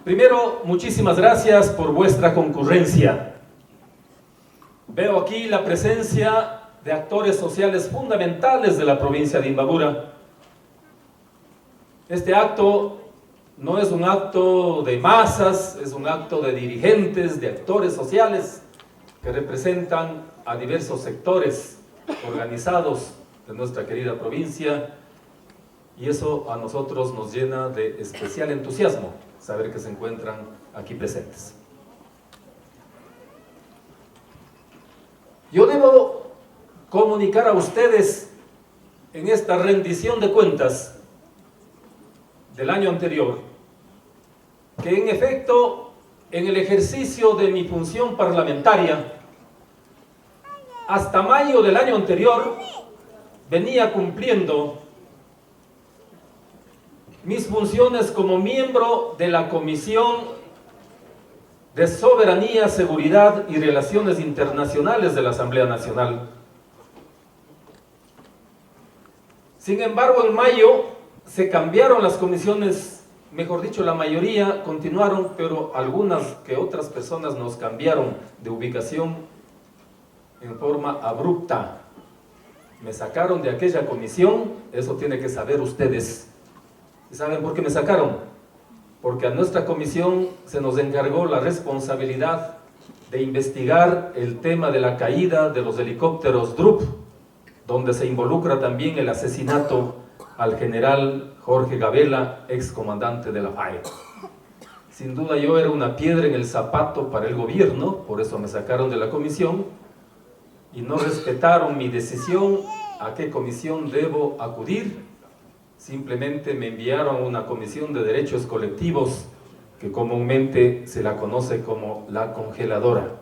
Primero, muchísimas gracias por vuestra concurrencia. Veo aquí la presencia de actores sociales fundamentales de la provincia de Imbabura. Este acto no es un acto de masas, es un acto de dirigentes, de actores sociales que representan a diversos sectores organizados de nuestra querida provincia, y eso a nosotros nos llena de especial entusiasmo saber que se encuentran aquí presentes. Yo debo comunicar a ustedes en esta rendición de cuentas del año anterior que en efecto en el ejercicio de mi función parlamentaria hasta mayo del año anterior venía cumpliendo mis funciones como miembro de la Comisión de Soberanía, Seguridad y Relaciones Internacionales de la Asamblea Nacional. Sin embargo, en mayo se cambiaron las comisiones, mejor dicho, la mayoría continuaron, pero algunas que otras personas nos cambiaron de ubicación en forma abrupta. Me sacaron de aquella comisión, eso tiene que saber ustedes. ¿Y saben por qué me sacaron? Porque a nuestra comisión se nos encargó la responsabilidad de investigar el tema de la caída de los helicópteros Drup, donde se involucra también el asesinato al general Jorge Gabela, excomandante de la FAE. Sin duda yo era una piedra en el zapato para el gobierno, por eso me sacaron de la comisión y no respetaron mi decisión a qué comisión debo acudir. Simplemente me enviaron a una comisión de derechos colectivos que comúnmente se la conoce como la congeladora.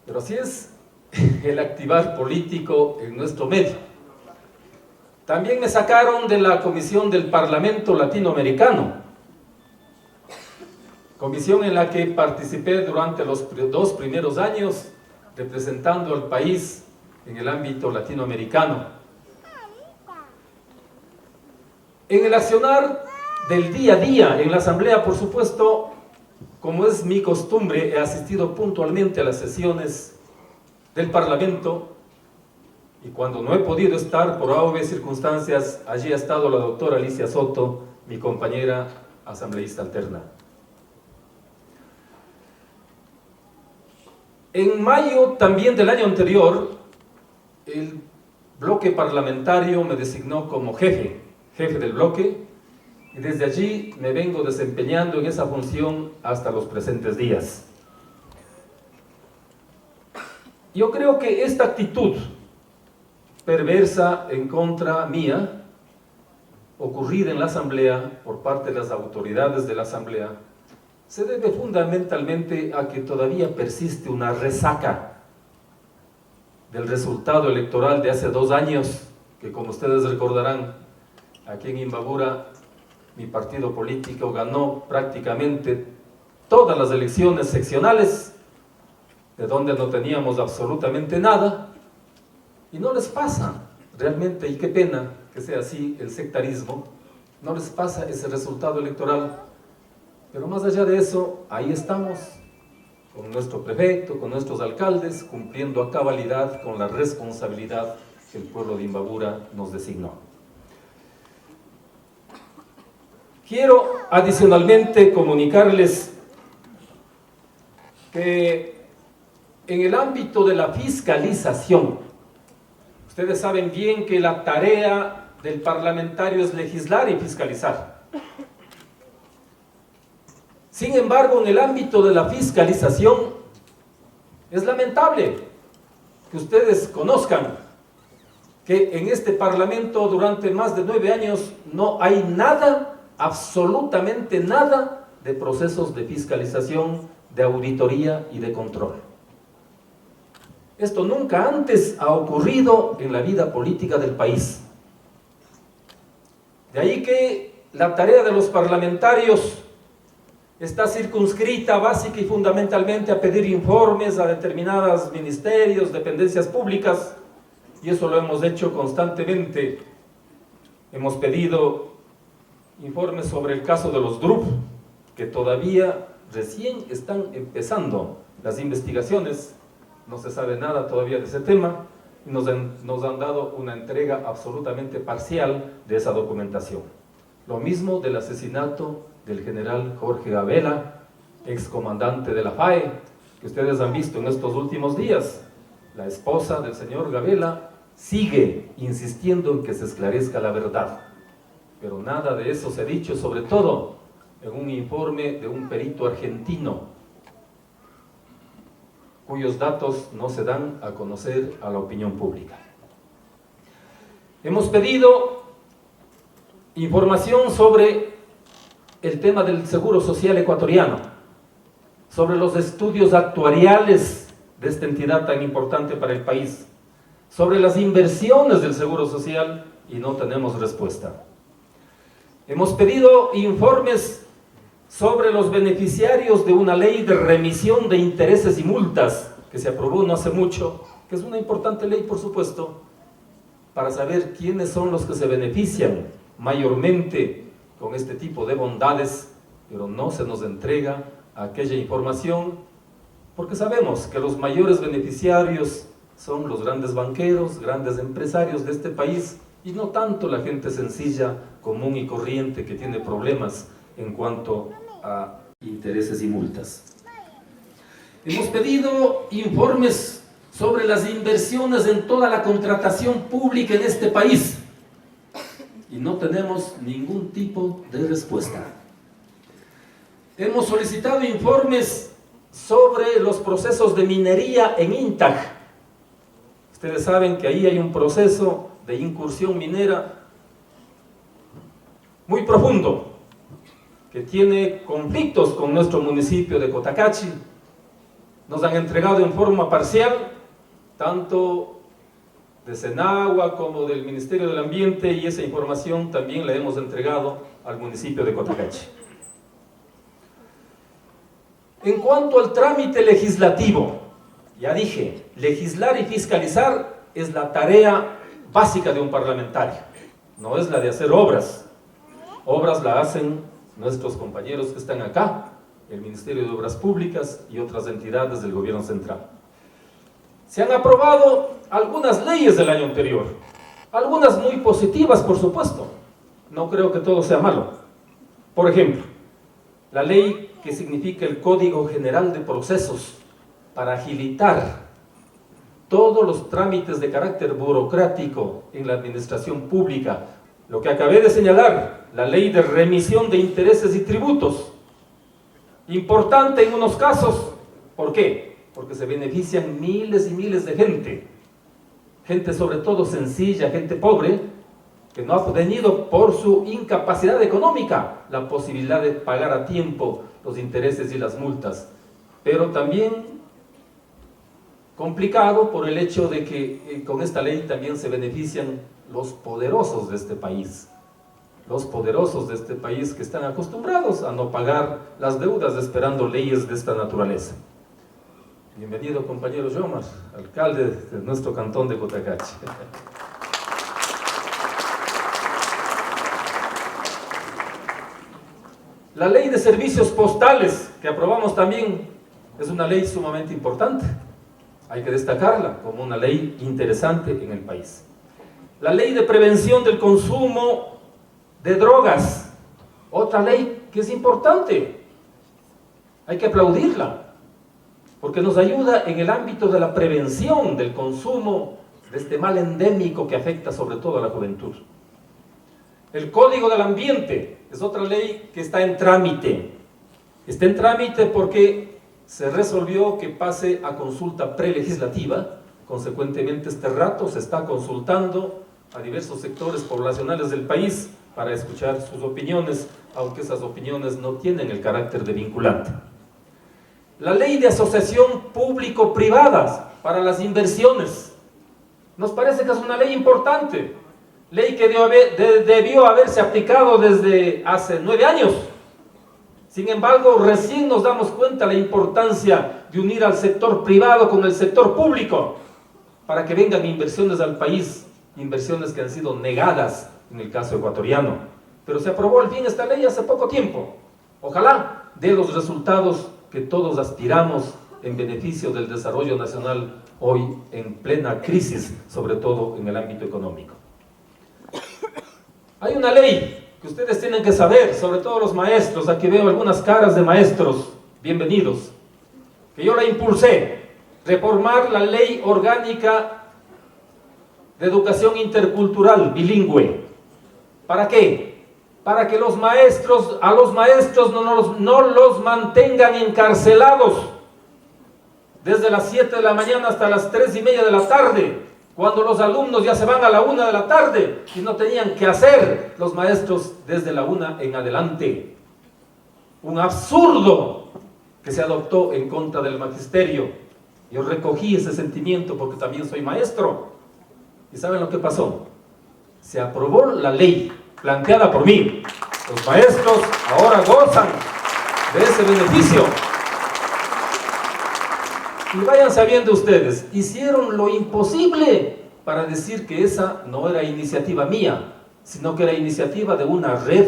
Pero así es el activar político en nuestro medio. También me sacaron de la comisión del Parlamento Latinoamericano, comisión en la que participé durante los 2 primeros años representando al país en el ámbito latinoamericano. En el accionar del día a día en la Asamblea, por supuesto, como es mi costumbre, he asistido puntualmente a las sesiones del Parlamento, y cuando no he podido estar por obvias circunstancias, allí ha estado la doctora Alicia Soto, mi compañera asambleísta alterna. En mayo también del año anterior, el bloque parlamentario me designó como jefe del bloque, y desde allí me vengo desempeñando en esa función hasta los presentes días. Yo creo que esta actitud perversa en contra mía, ocurrida en la Asamblea por parte de las autoridades de la Asamblea, se debe fundamentalmente a que todavía persiste una resaca del resultado electoral de hace 2 años, que como ustedes recordarán, aquí en Imbabura, mi partido político ganó prácticamente todas las elecciones seccionales, de donde no teníamos absolutamente nada, y no les pasa realmente, y qué pena que sea así el sectarismo, no les pasa ese resultado electoral, pero más allá de eso, ahí estamos, con nuestro prefecto, con nuestros alcaldes, cumpliendo a cabalidad con la responsabilidad que el pueblo de Imbabura nos designó. Quiero adicionalmente comunicarles que en el ámbito de la fiscalización, ustedes saben bien que la tarea del parlamentario es legislar y fiscalizar. Sin embargo, en el ámbito de la fiscalización, es lamentable que ustedes conozcan que en este Parlamento durante más de 9 años no hay nada, absolutamente nada, de procesos de fiscalización, de auditoría y de control. Esto nunca antes ha ocurrido en la vida política del país. De ahí que la tarea de los parlamentarios está circunscrita básica y fundamentalmente a pedir informes a determinados ministerios, dependencias públicas, y eso lo hemos hecho constantemente. Hemos pedido informes sobre el caso de los Drup, que todavía recién están empezando las investigaciones, no se sabe nada todavía de ese tema, y nos han dado una entrega absolutamente parcial de esa documentación. Lo mismo del asesinato del general Jorge Gabela, excomandante de la FAE, que ustedes han visto en estos últimos días. La esposa del señor Gabela sigue insistiendo en que se esclarezca la verdad, pero nada de eso se ha dicho, sobre todo en un informe de un perito argentino, cuyos datos no se dan a conocer a la opinión pública. Hemos pedido información sobre el tema del Seguro Social ecuatoriano, sobre los estudios actuariales de esta entidad tan importante para el país, sobre las inversiones del Seguro Social, y no tenemos respuesta. Hemos pedido informes sobre los beneficiarios de una ley de remisión de intereses y multas que se aprobó no hace mucho, que es una importante ley, por supuesto, para saber quiénes son los que se benefician mayormente con este tipo de bondades, pero no se nos entrega aquella información, porque sabemos que los mayores beneficiarios son los grandes banqueros, grandes empresarios de este país, y no tanto la gente sencilla, común y corriente que tiene problemas en cuanto a intereses y multas. Hemos pedido informes sobre las inversiones en toda la contratación pública en este país y no tenemos ningún tipo de respuesta. Hemos solicitado informes sobre los procesos de minería en INTAG. Ustedes saben que ahí hay un proceso de incursión minera muy profundo, que tiene conflictos con nuestro municipio de Cotacachi. Nos han entregado en forma parcial, tanto de Senagua como del Ministerio del Ambiente, y esa información también la hemos entregado al municipio de Cotacachi. En cuanto al trámite legislativo, ya dije, legislar y fiscalizar es la tarea básica de un parlamentario, no es la de hacer obras. Obras la hacen nuestros compañeros que están acá, el Ministerio de Obras Públicas y otras entidades del gobierno central. Se han aprobado algunas leyes del año anterior, algunas muy positivas, por supuesto. No creo que todo sea malo. Por ejemplo, la ley que significa el Código General de Procesos para agilitar todos los trámites de carácter burocrático en la administración pública. Lo que acabé de señalar, la ley de remisión de intereses y tributos, importante en unos casos. ¿Por qué? Porque se benefician miles y miles de gente sobre todo sencilla, gente pobre, que no ha tenido por su incapacidad económica la posibilidad de pagar a tiempo los intereses y las multas, pero también complicado por el hecho de que con esta ley también se benefician los poderosos de este país. Los poderosos de este país que están acostumbrados a no pagar las deudas esperando leyes de esta naturaleza. Bienvenido, compañero Yomar, alcalde de nuestro cantón de Cotacachi. La ley de servicios postales que aprobamos también es una ley sumamente importante. Hay que destacarla como una ley interesante en el país. La ley de prevención del consumo de drogas, otra ley que es importante. Hay que aplaudirla, porque nos ayuda en el ámbito de la prevención del consumo de este mal endémico que afecta sobre todo a la juventud. El Código del Ambiente es otra ley que está en trámite. Está en trámite porque se resolvió que pase a consulta prelegislativa. Consecuentemente, este rato se está consultando a diversos sectores poblacionales del país para escuchar sus opiniones, aunque esas opiniones no tienen el carácter de vinculante. La ley de asociación público-privadas para las inversiones. Nos parece que es una ley importante, ley que debió haberse aplicado desde hace 9 años. Sin embargo, recién nos damos cuenta de la importancia de unir al sector privado con el sector público para que vengan inversiones al país, inversiones que han sido negadas en el caso ecuatoriano. Pero se aprobó al fin esta ley hace poco tiempo. Ojalá dé los resultados que todos aspiramos en beneficio del desarrollo nacional hoy en plena crisis, sobre todo en el ámbito económico. Hay una ley que ustedes tienen que saber, sobre todo los maestros. Aquí veo algunas caras de maestros, bienvenidos, que yo la impulsé, reformar la ley orgánica de educación intercultural bilingüe. ¿Para qué? Para que los maestros, a los maestros no los mantengan encarcelados desde las 7 de la mañana hasta las 3:30 de la tarde, cuando los alumnos ya se van a la 1 de la tarde y no tenían que hacer los maestros desde la 1 en adelante. Un absurdo que se adoptó en contra del magisterio. Yo recogí ese sentimiento porque también soy maestro. ¿Y saben lo que pasó? Se aprobó la ley planteada por mí. Los maestros ahora gozan de ese beneficio. Y vayan sabiendo ustedes, hicieron lo imposible para decir que esa no era iniciativa mía, sino que era iniciativa de una red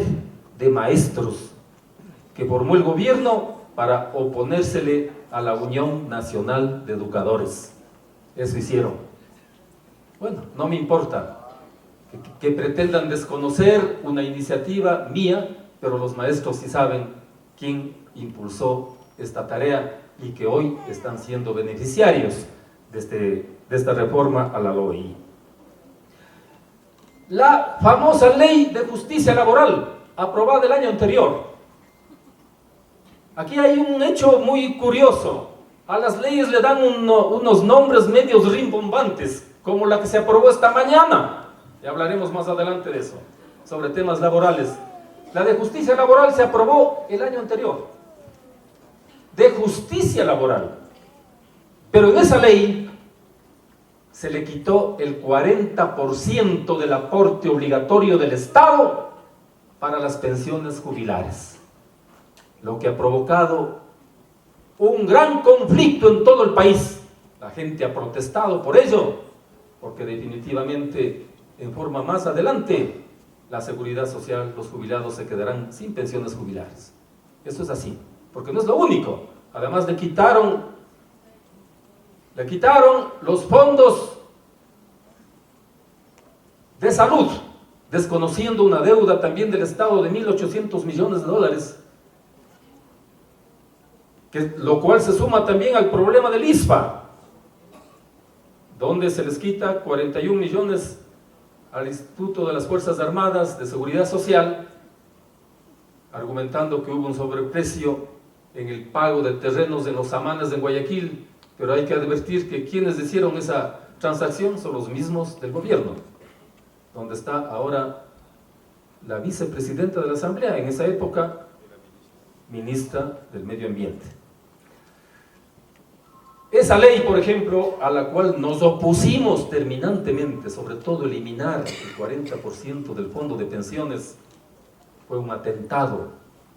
de maestros que formó el gobierno para oponérsele a la Unión Nacional de Educadores. Eso hicieron. Bueno, no me importa que pretendan desconocer una iniciativa mía, pero los maestros sí saben quién impulsó esta tarea y que hoy están siendo beneficiarios de esta reforma a la LOI. La famosa Ley de Justicia Laboral, aprobada el año anterior. Aquí hay un hecho muy curioso. A las leyes le dan unos nombres medios rimbombantes, como la que se aprobó esta mañana. Ya hablaremos más adelante de eso, sobre temas laborales. La de justicia laboral se aprobó el año anterior. De justicia laboral. Pero en esa ley se le quitó el 40% del aporte obligatorio del Estado para las pensiones jubilares, lo que ha provocado un gran conflicto en todo el país. La gente ha protestado por ello, porque definitivamente en forma más adelante la seguridad social, los jubilados se quedarán sin pensiones jubilares. Eso es así, porque no es lo único. Además le quitaron los fondos de salud, desconociendo una deuda también del Estado de 1.800 millones de dólares, lo cual se suma también al problema del ISFA, donde se les quita 41 millones al Instituto de las Fuerzas Armadas de Seguridad Social, argumentando que hubo un sobreprecio en el pago de terrenos en los Samanes de Guayaquil, pero hay que advertir que quienes hicieron esa transacción son los mismos del gobierno, donde está ahora la vicepresidenta de la Asamblea, en esa época ministra del Medio Ambiente. Esa ley, por ejemplo, a la cual nos opusimos terminantemente, sobre todo eliminar el 40% del fondo de pensiones, fue un atentado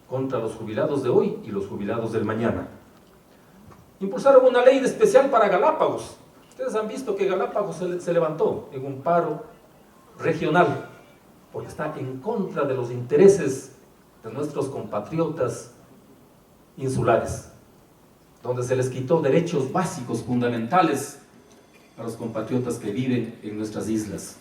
contra los jubilados de hoy y los jubilados del mañana. Impulsaron una ley especial para Galápagos. Ustedes han visto que Galápagos se levantó en un paro regional, porque está en contra de los intereses de nuestros compatriotas insulares, donde se les quitó derechos básicos, fundamentales, a los compatriotas que viven en nuestras islas.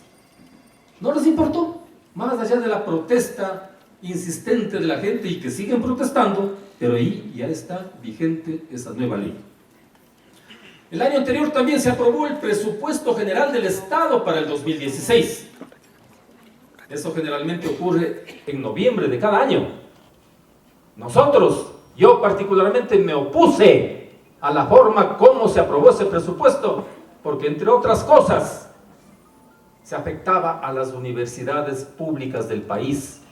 No les importó, más allá de la protesta insistente de la gente y que siguen protestando, pero ahí ya está vigente esa nueva ley. El año anterior también se aprobó el presupuesto general del Estado para el 2016. Eso generalmente ocurre en noviembre de cada año. Yo particularmente me opuse a la forma como se aprobó ese presupuesto, porque entre otras cosas se afectaba a las universidades públicas del país.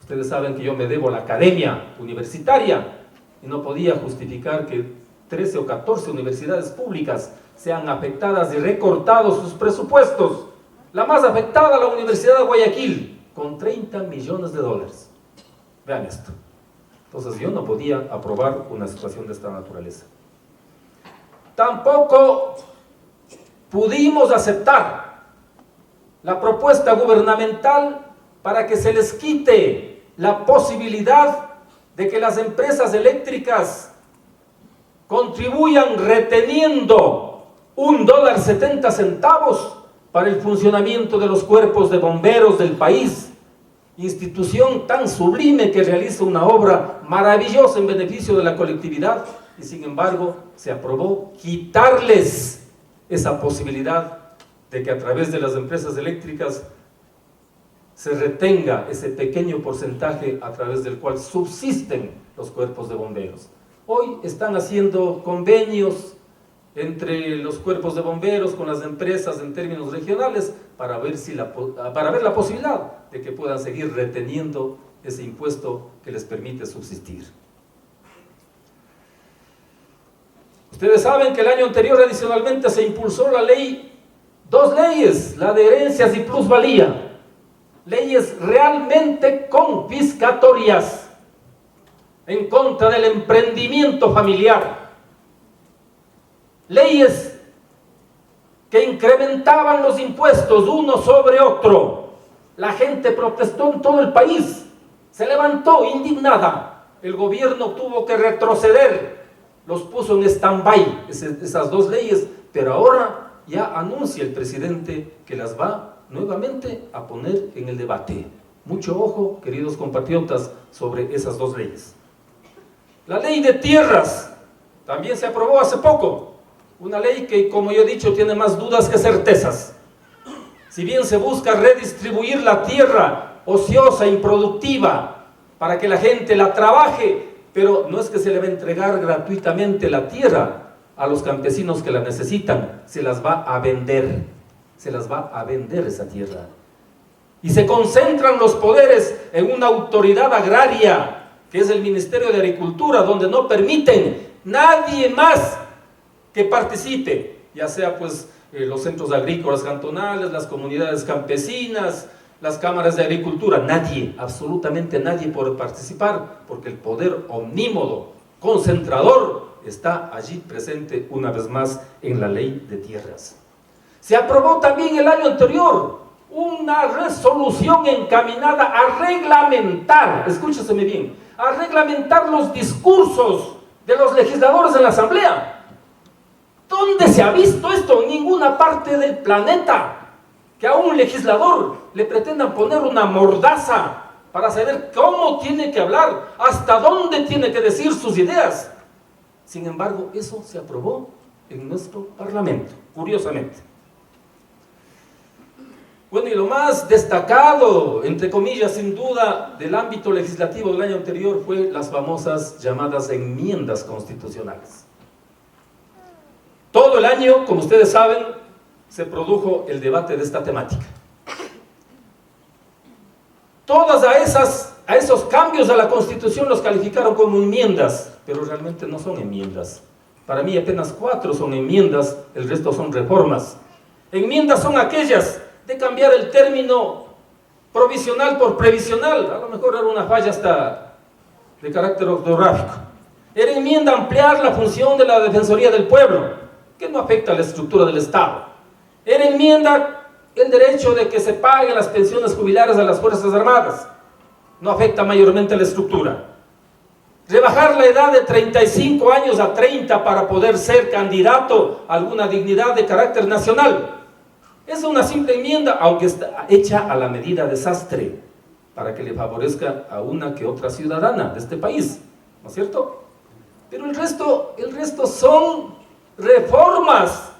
Ustedes saben que yo me debo a la academia universitaria y no podía justificar que 13 o 14 universidades públicas sean afectadas y recortados sus presupuestos. La más afectada, la Universidad de Guayaquil, con 30 millones de dólares. Vean esto. Entonces yo no podía aprobar una situación de esta naturaleza. Tampoco pudimos aceptar la propuesta gubernamental para que se les quite la posibilidad de que las empresas eléctricas contribuyan reteniendo $1.70 para el funcionamiento de los cuerpos de bomberos del país, institución tan sublime que realiza una obra maravillosa en beneficio de la colectividad, y sin embargo se aprobó quitarles esa posibilidad de que a través de las empresas eléctricas se retenga ese pequeño porcentaje a través del cual subsisten los cuerpos de bomberos. Hoy están haciendo convenios entre los cuerpos de bomberos con las empresas en términos regionales para ver la posibilidad de que puedan seguir reteniendo ese impuesto que les permite subsistir. Ustedes saben que el año anterior adicionalmente se impulsó dos leyes, la de herencias y plusvalía, leyes realmente confiscatorias en contra del emprendimiento familiar, leyes que incrementaban los impuestos uno sobre otro. La gente protestó en todo el país, se levantó indignada, el gobierno tuvo que retroceder, los puso en stand-by esas dos leyes, pero ahora ya anuncia el presidente que las va nuevamente a poner en el debate. Mucho ojo, queridos compatriotas, sobre esas dos leyes. La ley de tierras también se aprobó hace poco, una ley que, como yo he dicho, tiene más dudas que certezas. Si bien se busca redistribuir la tierra ociosa, improductiva, para que la gente la trabaje, pero no es que se le va a entregar gratuitamente la tierra a los campesinos que la necesitan, se las va a vender esa tierra. Y se concentran los poderes en una autoridad agraria, que es el Ministerio de Agricultura, donde no permiten nadie más que participe, ya sea pues los centros agrícolas cantonales, las comunidades campesinas, las cámaras de agricultura, nadie, absolutamente nadie puede participar, porque el poder omnímodo, concentrador, está allí presente una vez más en la ley de tierras. Se aprobó también el año anterior una resolución encaminada a reglamentar, escúcheseme bien, a reglamentar los discursos de los legisladores en la Asamblea. ¿Dónde se ha visto esto? En ninguna parte del planeta. Que a un legislador le pretendan poner una mordaza para saber cómo tiene que hablar, hasta dónde tiene que decir sus ideas. Sin embargo, eso se aprobó en nuestro Parlamento, curiosamente. Bueno, y lo más destacado, entre comillas, sin duda, del ámbito legislativo del año anterior fue las famosas llamadas enmiendas constitucionales. Todo el año, como ustedes saben, se produjo el debate de esta temática. Todas a esos cambios a la Constitución los calificaron como enmiendas, pero realmente no son enmiendas. Para mí apenas 4 son enmiendas, el resto son reformas. Enmiendas son aquellas de cambiar el término provisional por previsional, a lo mejor era una falla hasta de carácter ortográfico. Era enmienda ampliar la función de la Defensoría del Pueblo, que no afecta a la estructura del Estado. Era enmienda el derecho de que se paguen las pensiones jubilares a las Fuerzas Armadas, no afecta mayormente a la estructura. Rebajar la edad de 35 años a 30 para poder ser candidato a alguna dignidad de carácter nacional. Es una simple enmienda, aunque está hecha a la medida desastre, para que le favorezca a una que otra ciudadana de este país, ¿no es cierto? Pero el resto son reformas,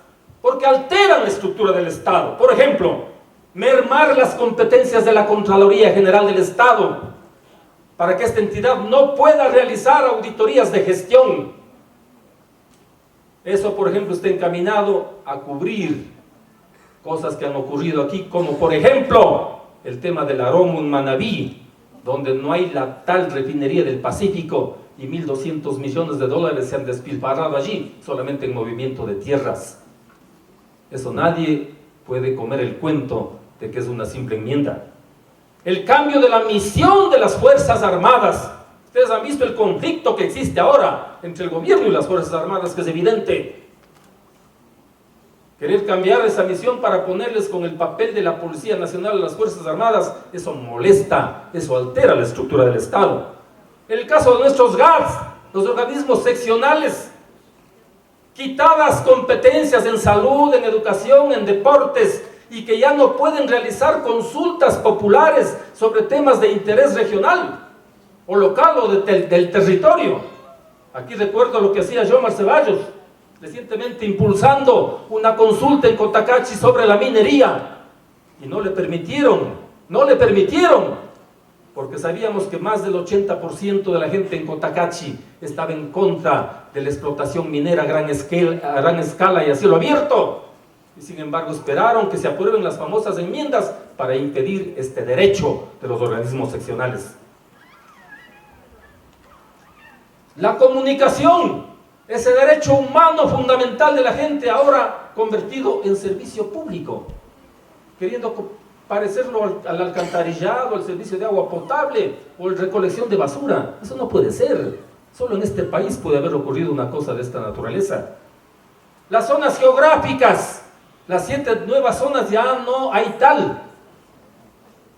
porque alteran la estructura del Estado. Por ejemplo, mermar las competencias de la Contraloría General del Estado, para que esta entidad no pueda realizar auditorías de gestión. Eso, por ejemplo, está encaminado a cubrir cosas que han ocurrido aquí, como por ejemplo, el tema del Aromo en Manabí, donde no hay la tal refinería del Pacífico y 1.200 millones de dólares se han despilfarrado allí, solamente en movimiento de tierras. Eso nadie puede comer el cuento de que es una simple enmienda. El cambio de la misión de las Fuerzas Armadas. Ustedes han visto el conflicto que existe ahora entre el gobierno y las Fuerzas Armadas, que es evidente. Querer cambiar esa misión para ponerles con el papel de la Policía Nacional a las Fuerzas Armadas, eso molesta, eso altera la estructura del Estado. El caso de nuestros GADS, los organismos seccionales, quitadas competencias en salud, en educación, en deportes, y que ya no pueden realizar consultas populares sobre temas de interés regional o local o del territorio. Aquí recuerdo lo que hacía Yomar Ceballos, recientemente impulsando una consulta en Cotacachi sobre la minería, y no le permitieron, porque sabíamos que más del 80% de la gente en Cotacachi estaba en contra de la explotación minera a gran escala y a cielo abierto. Y sin embargo esperaron que se aprueben las famosas enmiendas para impedir este derecho de los organismos seccionales. La comunicación, ese derecho humano fundamental de la gente, ahora convertido en servicio público, queriendo parecerlo al alcantarillado, al servicio de agua potable o la recolección de basura. Eso no puede ser. Solo en este país puede haber ocurrido una cosa de esta naturaleza. Las zonas geográficas, las 7 nuevas zonas, ya no hay tal.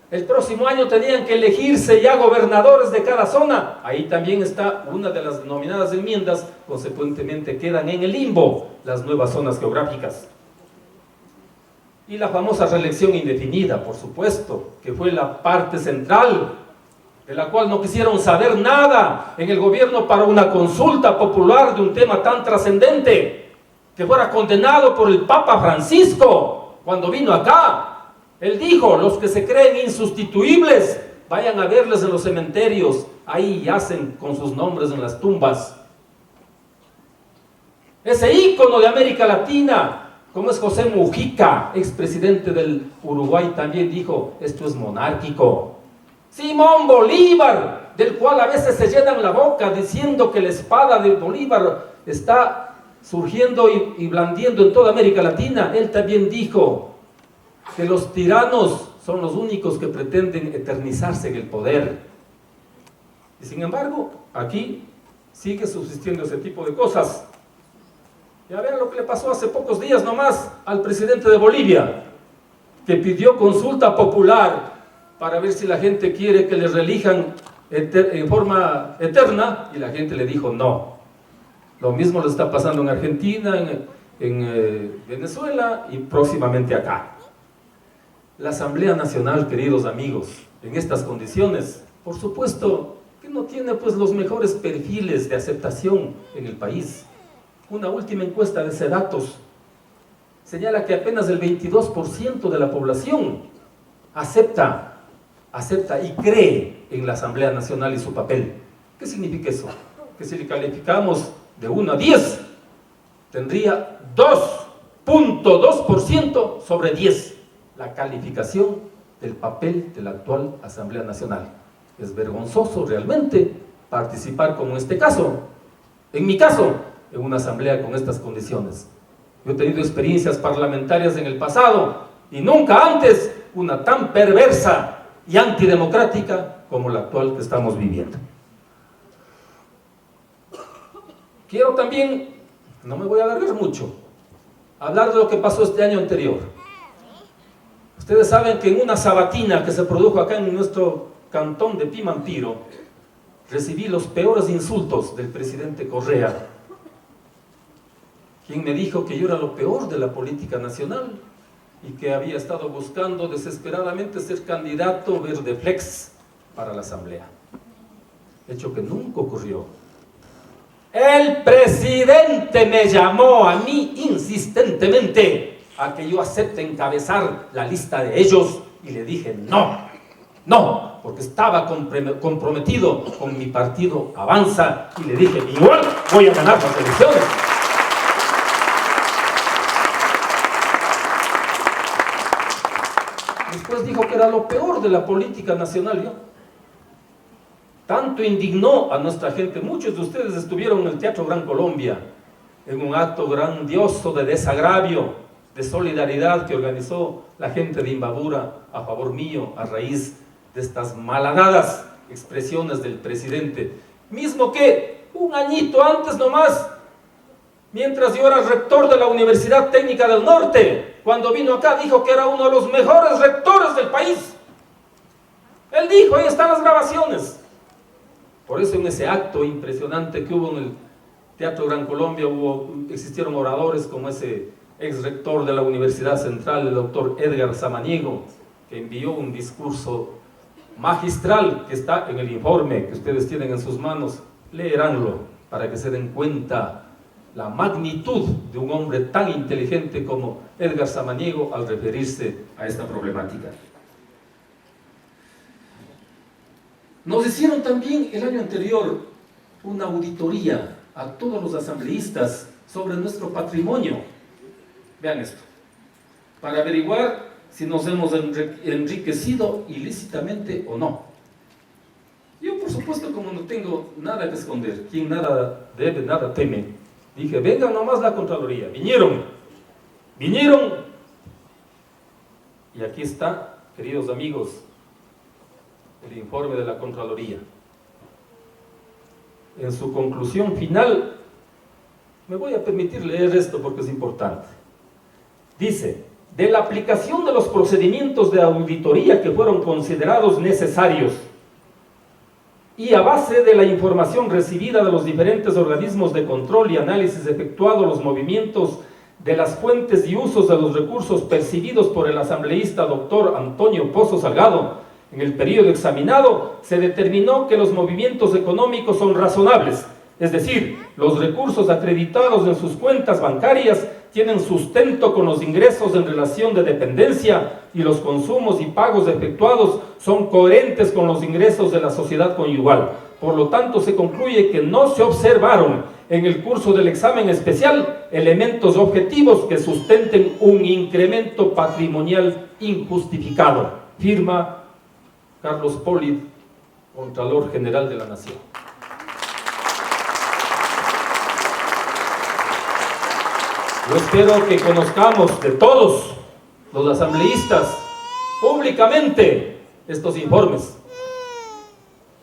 El próximo año tenían que elegirse ya gobernadores de cada zona. Ahí también está una de las denominadas enmiendas. Consecuentemente quedan en el limbo las nuevas zonas geográficas. Y la famosa reelección indefinida, por supuesto, que fue la parte central, de la cual no quisieron saber nada en el gobierno para una consulta popular de un tema tan trascendente, que fuera condenado por el Papa Francisco cuando vino acá. Él dijo: los que se creen insustituibles, vayan a verles en los cementerios, ahí yacen con sus nombres en las tumbas. Ese ícono de América Latina, como es José Mujica, expresidente del Uruguay, también dijo: esto es monárquico. Simón Bolívar, del cual a veces se llenan la boca diciendo que la espada de Bolívar está surgiendo y blandiendo en toda América Latina, él también dijo que los tiranos son los únicos que pretenden eternizarse en el poder. Y sin embargo, aquí sigue subsistiendo ese tipo de cosas. Ya vean lo que le pasó hace pocos días nomás al presidente de Bolivia, que pidió consulta popular para ver si la gente quiere que le reelijan en forma eterna, y la gente le dijo no. Lo mismo le está pasando en Argentina, en Venezuela y próximamente acá. La Asamblea Nacional, queridos amigos, en estas condiciones, por supuesto que no tiene pues los mejores perfiles de aceptación en el país. Una última encuesta de Cedatos señala que apenas el 22% de la población acepta y cree en la Asamblea Nacional y su papel. ¿Qué significa eso? Que si le calificamos de 1 a 10, tendría 2.2% sobre 10 la calificación del papel de la actual Asamblea Nacional. Es vergonzoso realmente participar, como en este caso, en mi caso, en una asamblea con estas condiciones. Yo he tenido experiencias parlamentarias en el pasado y nunca antes una tan perversa y antidemocrática como la actual que estamos viviendo. Quiero también, no me voy a alargar mucho, hablar de lo que pasó este año anterior. Ustedes saben que en una sabatina que se produjo acá en nuestro cantón de Pimampiro, recibí los peores insultos del presidente Correa, quien me dijo que yo era lo peor de la política nacional y que había estado buscando desesperadamente ser candidato verde flex para la asamblea. Hecho que nunca ocurrió. El presidente me llamó a mí insistentemente a que yo acepte encabezar la lista de ellos, y le dije no, porque estaba comprometido con mi partido Avanza, y le dije: igual voy a ganar las elecciones. Después dijo que era lo peor de la política nacional. Tanto indignó a nuestra gente. Muchos de ustedes estuvieron en el Teatro Gran Colombia, en un acto grandioso de desagravio, de solidaridad que organizó la gente de Imbabura a favor mío, a raíz de estas malhadadas expresiones del presidente. Mismo que un añito antes nomás, mientras yo era rector de la Universidad Técnica del Norte, cuando vino acá dijo que era uno de los mejores rectores del país. Él dijo, ahí están las grabaciones. Por eso en ese acto impresionante que hubo en el Teatro Gran Colombia, existieron oradores como ese ex rector de la Universidad Central, el doctor Edgar Samaniego, que envió un discurso magistral que está en el informe que ustedes tienen en sus manos. Leeránlo para que se den cuenta la magnitud de un hombre tan inteligente como Edgar Samaniego al referirse a esta problemática. Nos hicieron también el año anterior una auditoría a todos los asambleístas sobre nuestro patrimonio. Vean esto, para averiguar si nos hemos enriquecido ilícitamente o no. Yo, por supuesto, como no tengo nada que esconder, quien nada debe, nada teme, dije, venga nomás la Contraloría. Vinieron, y aquí está, queridos amigos, el informe de la Contraloría. En su conclusión final, me voy a permitir leer esto porque es importante. Dice, de la aplicación de los procedimientos de auditoría que fueron considerados necesarios y a base de la información recibida de los diferentes organismos de control y análisis efectuado los movimientos de las fuentes y usos de los recursos percibidos por el asambleísta doctor Antonio Pozo Salgado en el periodo examinado, se determinó que los movimientos económicos son razonables, es decir, los recursos acreditados en sus cuentas bancarias tienen sustento con los ingresos en relación de dependencia y los consumos y pagos efectuados son coherentes con los ingresos de la sociedad conyugal. Por lo tanto, se concluye que no se observaron en el curso del examen especial elementos objetivos que sustenten un incremento patrimonial injustificado. Firma Carlos Polit, Contralor General de la Nación. Yo espero que conozcamos de todos los asambleístas públicamente estos informes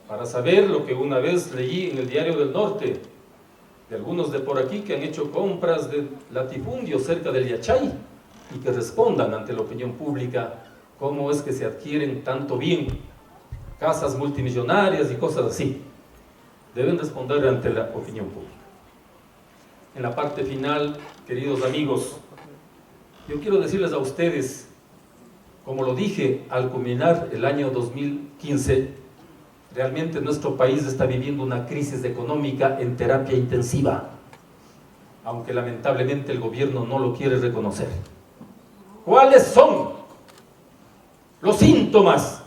para saber lo que una vez leí en el Diario del Norte de algunos de por aquí que han hecho compras de latifundios cerca del Yachay y que respondan ante la opinión pública cómo es que se adquieren tanto bien, casas multimillonarias y cosas así. Deben responder ante la opinión pública. En la parte final, queridos amigos, yo quiero decirles a ustedes, como lo dije al culminar el año 2015, realmente nuestro país está viviendo una crisis económica en terapia intensiva, aunque lamentablemente el gobierno no lo quiere reconocer. ¿Cuáles son los síntomas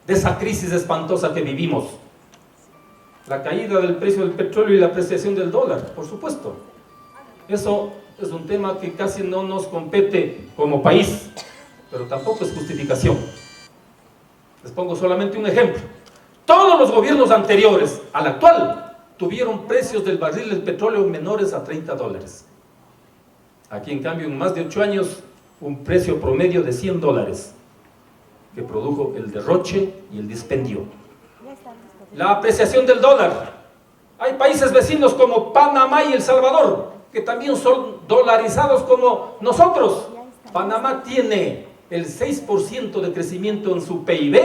de esa crisis espantosa que vivimos? La caída del precio del petróleo y la apreciación del dólar, por supuesto. Eso es un tema que casi no nos compete como país, pero tampoco es justificación. Les pongo solamente un ejemplo. Todos los gobiernos anteriores al actual tuvieron precios del barril del petróleo menores a $30. Aquí, en cambio, en más de 8 años, un precio promedio de $100, que produjo el derroche y el dispendio. La apreciación del dólar. Hay países vecinos como Panamá y El Salvador, que también son dolarizados como nosotros. Panamá tiene el 6% de crecimiento en su PIB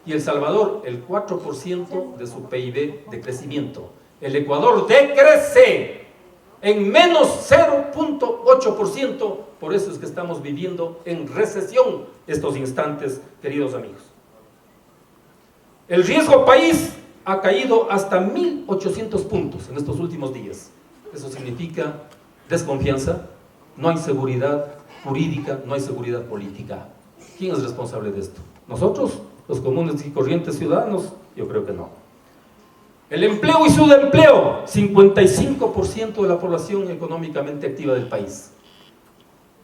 y El Salvador el 4% de su PIB de crecimiento. El Ecuador decrece en menos 0.8%, por eso es que estamos viviendo en recesión estos instantes, queridos amigos. El riesgo país ha caído hasta 1.800 puntos en estos últimos días. Eso significa desconfianza, no hay seguridad jurídica, no hay seguridad política. ¿Quién es responsable de esto? ¿Nosotros, los comunes y corrientes ciudadanos? Yo creo que no. El empleo y subempleo, 55% de la población económicamente activa del país.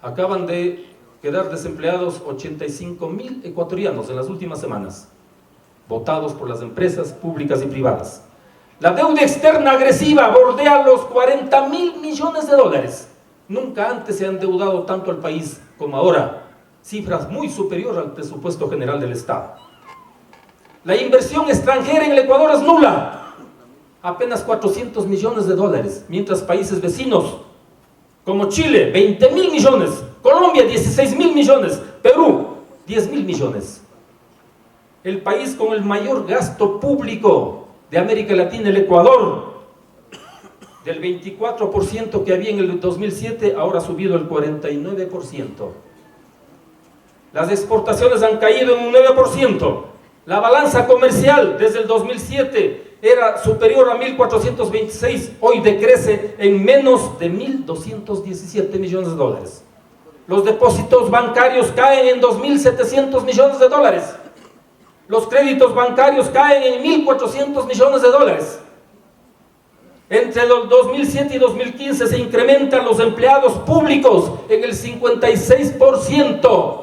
Acaban de quedar desempleados 85.000 ecuatorianos en las últimas semanas, votados por las empresas públicas y privadas. La deuda externa agresiva bordea los $40.000 millones. Nunca antes se ha endeudado tanto al país como ahora, cifras muy superiores al presupuesto general del Estado. La inversión extranjera en el Ecuador es nula, apenas $400 millones, mientras países vecinos como Chile, 20.000 millones, Colombia, 16.000 millones, Perú, 10.000 millones. El país con el mayor gasto público de América Latina, el Ecuador. Del 24% que había en el 2007, ahora ha subido el 49%. Las exportaciones han caído en un 9%. La balanza comercial desde el 2007 era superior a 1.426, hoy decrece en menos de 1.217 millones de dólares. Los depósitos bancarios caen en 2.700 millones de dólares. Los créditos bancarios caen en 1.400 millones de dólares. Entre el 2007 y 2015 se incrementan los empleados públicos en el 56%.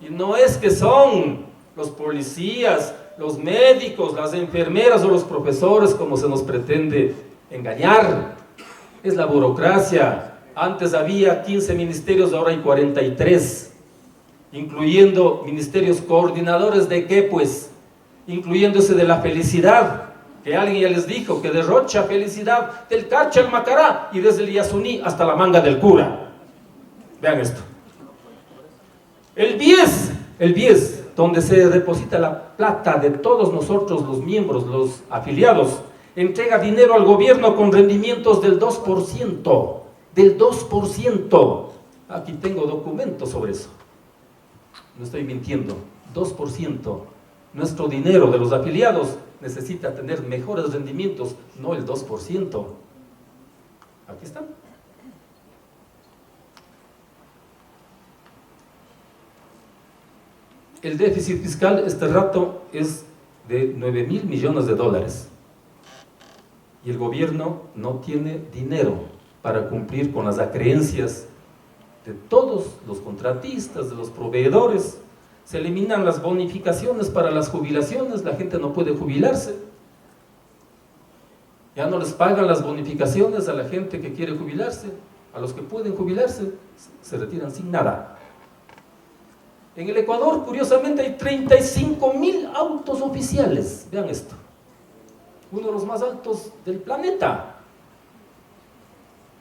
Y no es que son los policías, los médicos, las enfermeras o los profesores como se nos pretende engañar. Es la burocracia. Antes había 15 ministerios, ahora hay 43. Incluyendo ministerios coordinadores de qué, pues, incluyendo ese de la felicidad, que alguien ya les dijo que derrocha felicidad del Cacha al Macará y desde el Yasuní hasta la manga del cura. Vean esto. El BIES, donde se deposita la plata de todos nosotros, los miembros, los afiliados, entrega dinero al gobierno con rendimientos del 2%. Del 2%. Aquí tengo documentos sobre eso. No estoy mintiendo, 2%. Nuestro dinero de los afiliados necesita tener mejores rendimientos, no el 2%. Aquí está. El déficit fiscal este rato es de 9.000 millones de dólares. Y el gobierno no tiene dinero para cumplir con las acreencias de todos los contratistas, de los proveedores. Se eliminan las bonificaciones para las jubilaciones, la gente no puede jubilarse. Ya no les pagan las bonificaciones a la gente que quiere jubilarse. A los que pueden jubilarse, se retiran sin nada. En el Ecuador, curiosamente, hay 35.000 autos oficiales. Vean esto. Uno de los más altos del planeta.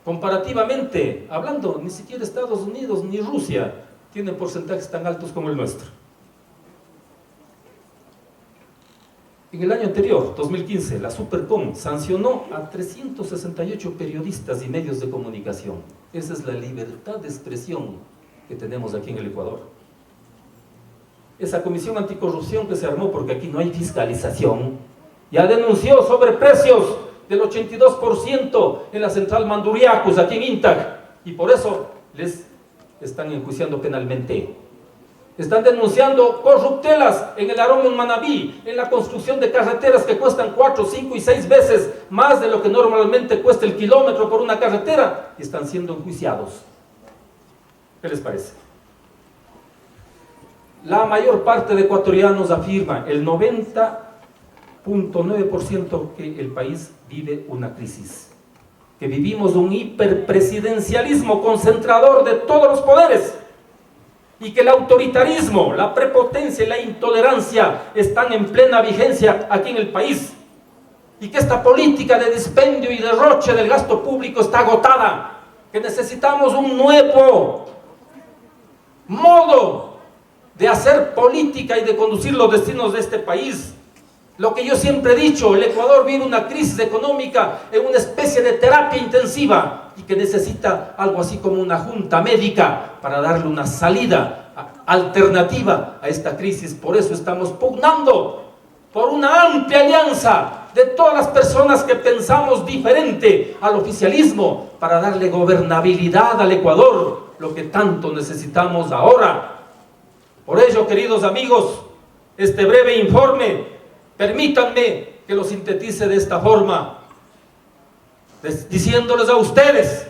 Comparativamente hablando, ni siquiera Estados Unidos ni Rusia tienen porcentajes tan altos como el nuestro. En el año anterior, 2015, la Supercom sancionó a 368 periodistas y medios de comunicación. Esa es la libertad de expresión que tenemos aquí en el Ecuador. Esa comisión anticorrupción que se armó, porque aquí no hay fiscalización, ya denunció sobreprecios del 82% en la central Manduriacus, aquí en Intac, y por eso les están enjuiciando penalmente. Están denunciando corruptelas en el Aroma en Manabí, en la construcción de carreteras que cuestan 4, 5 y 6 veces más de lo que normalmente cuesta el kilómetro por una carretera, y están siendo enjuiciados. ¿Qué les parece? La mayor parte de ecuatorianos afirma, el 90.9%, que el país vive una crisis, que vivimos un hiperpresidencialismo concentrador de todos los poderes, y que el autoritarismo, la prepotencia y la intolerancia están en plena vigencia aquí en el país, y que esta política de dispendio y derroche del gasto público está agotada, que necesitamos un nuevo modo de hacer política y de conducir los destinos de este país. Lo que yo siempre he dicho, el Ecuador vive una crisis económica en una especie de terapia intensiva y que necesita algo así como una junta médica para darle una salida alternativa a esta crisis. Por eso estamos pugnando por una amplia alianza de todas las personas que pensamos diferente al oficialismo para darle gobernabilidad al Ecuador, lo que tanto necesitamos ahora. Por ello, queridos amigos, este breve informe, permítanme que lo sintetice de esta forma, diciéndoles a ustedes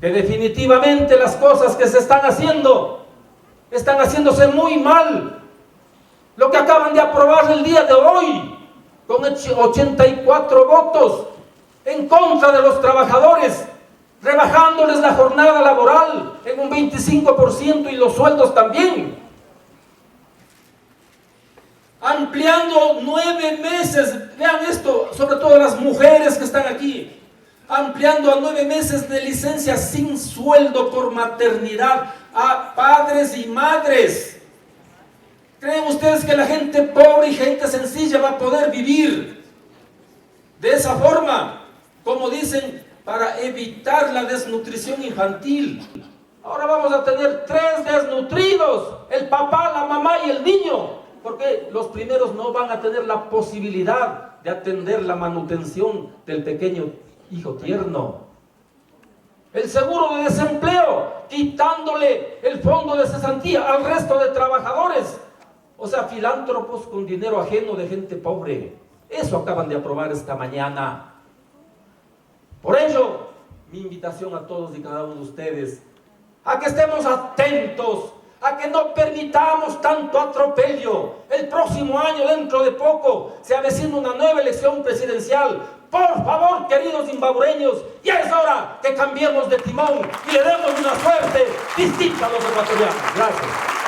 que definitivamente las cosas que se están haciéndose muy mal. Lo que acaban de aprobar el día de hoy, con 84 votos en contra de los trabajadores, rebajándoles la jornada laboral en un 25% y los sueldos también. Ampliando 9 meses, vean esto, sobre todo las mujeres que están aquí, ampliando a 9 meses de licencia sin sueldo por maternidad a padres y madres. ¿Creen ustedes que la gente pobre y gente sencilla va a poder vivir De esa forma, como dicen, para evitar la desnutrición infantil. Ahora vamos a tener 3 desnutridos, el papá, la mamá y el niño, porque los primeros no van a tener la posibilidad de atender la manutención del pequeño hijo tierno. El seguro de desempleo, quitándole el fondo de cesantía al resto de trabajadores. O sea, filántropos con dinero ajeno de gente pobre. Eso acaban de aprobar esta mañana. Por ello, mi invitación a todos y cada uno de ustedes, a que estemos atentos, a que no permitamos tanto atropello. El próximo año, dentro de poco, se avecina una nueva elección presidencial. Por favor, queridos zimbabureños, ya es hora que cambiemos de timón y le demos una suerte distinta a los ecuatorianos. Gracias.